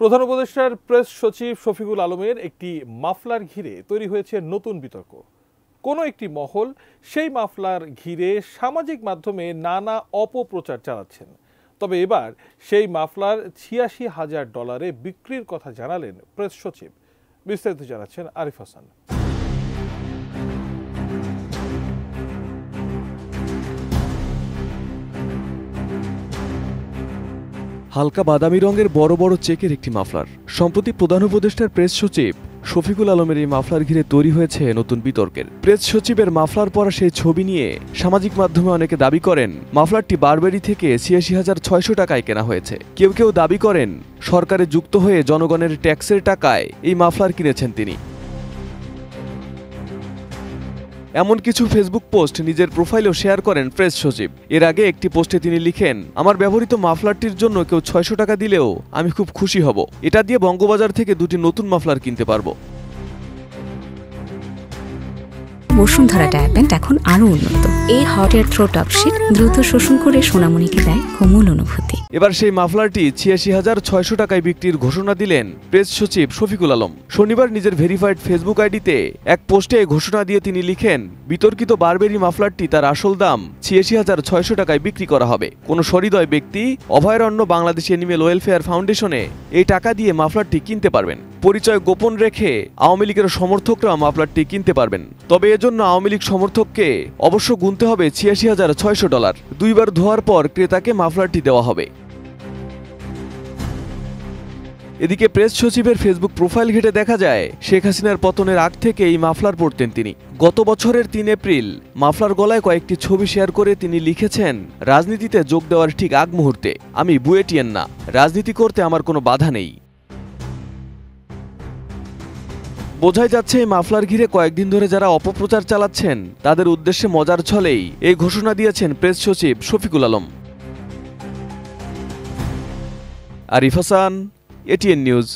প্রধান উপদেষ্টার প্রেস সচিব শফিকুল আলমের একটি মাফলার ঘিরে তৈরি হয়েছে নতুন বিতর্ক। কোনো একটি মহল সেই মাফলার ঘিরে সামাজিক মাধ্যমে নানা অপপ্রচার চালাচ্ছেন। তবে এবার সেই মাফলার $৮৬,০০০ বিক্রির কথা জানালেন প্রেস সচিব। বিস্তারিত জানাচ্ছেন আরিফ হাসান। হালকা বাদামি রঙের বড় বড় চেকের একটি মাফলার। সম্প্রতি প্রধান উপদেষ্টার প্রেস সচিব শফিকুল আলমের এই মাফলার ঘিরে তৈরি হয়েছে নতুন বিতর্কের। প্রেস সচিবের মাফলার পরা সেই ছবি নিয়ে সামাজিক মাধ্যমে অনেকে দাবি করেন মাফলারটি বারবেরি থেকে ৮৬,৬০০ টাকায় কেনা হয়েছে। কেউ কেউ দাবি করেন সরকারে যুক্ত হয়ে জনগণের ট্যাক্সের টাকায় এই মাফলার কিনেছেন তিনি। এমন কিছু ফেসবুক পোস্ট নিজের প্রোফাইলেও শেয়ার করেন প্রেস সচিব। এর আগে একটি পোস্টে তিনি লিখেন, আমার ব্যবহৃত মাফলারটির জন্য কেউ ৬০০ টাকা দিলেও আমি খুব খুশি হব। এটা দিয়ে বঙ্গবাজার থেকে দুটি নতুন মাফলার কিনতে পারবো। বসুন্ধরা ডায়াপেন্ট এখন আরো উন্নত। এই হট এয়ার থ্রোট আপশিট দ্রুত শোষণ করে সোনামণিকে দেয় কোমল অনুভূতি। এবার সেই মাফলারটি ৮৬,৬০০ টাকায় বিক্রির ঘোষণা দিলেন প্রেস সচিব শফিকুল আলম। শনিবার নিজের ভেরিফাইড ফেসবুক আইডিতে এক পোস্টে ঘোষণা দিয়ে তিনি লিখেন, বিতর্কিত বারবেরি মাফলারটি তার আসল দাম ৮৬,৬০০ টাকায় বিক্রি করা হবে। কোন সহৃদয় ব্যক্তি অভয়ারণ্য বাংলাদেশ এনিমেল ওয়েলফেয়ার ফাউন্ডেশনে এই টাকা দিয়ে মাফলারটি কিনতে পারবেন। পরিচয় গোপন রেখে আওয়ামী লীগের সমর্থকরা মাফলারটি কিনতে পারবেন। তবে এজন্য আওয়ামী লীগ সমর্থককে অবশ্য গুনতে হবে $৮৬,৬০০। দুইবার ধোয়ার পর ক্রেতাকে মাফলারটি দেওয়া হবে। এদিকে প্রেস সচিবের ফেসবুক প্রোফাইল ঘেটে দেখা যায় শেখ হাসিনার পতনের আগ থেকে এই মাফলার পরতেন তিনি। গত বছরের ৩ এপ্রিল মাফলার গলায় কয়েকটি ছবি শেয়ার করে তিনি লিখেছেন, রাজনীতিতে যোগ দেওয়ার ঠিক আগ মুহূর্তে আমি বুয়েটিয়ান না, রাজনীতি করতে আমার কোনো বাধা নেই। বোঝাই যাচ্ছে এই মাফলার ঘিরে কয়েকদিন ধরে যারা অপপ্রচার চালাচ্ছেন তাদের উদ্দেশ্যে মজার ছলেই এই ঘোষণা দিয়েছেন প্রেস সচিব শফিকুল আলম। Arif Hasan, ATN news.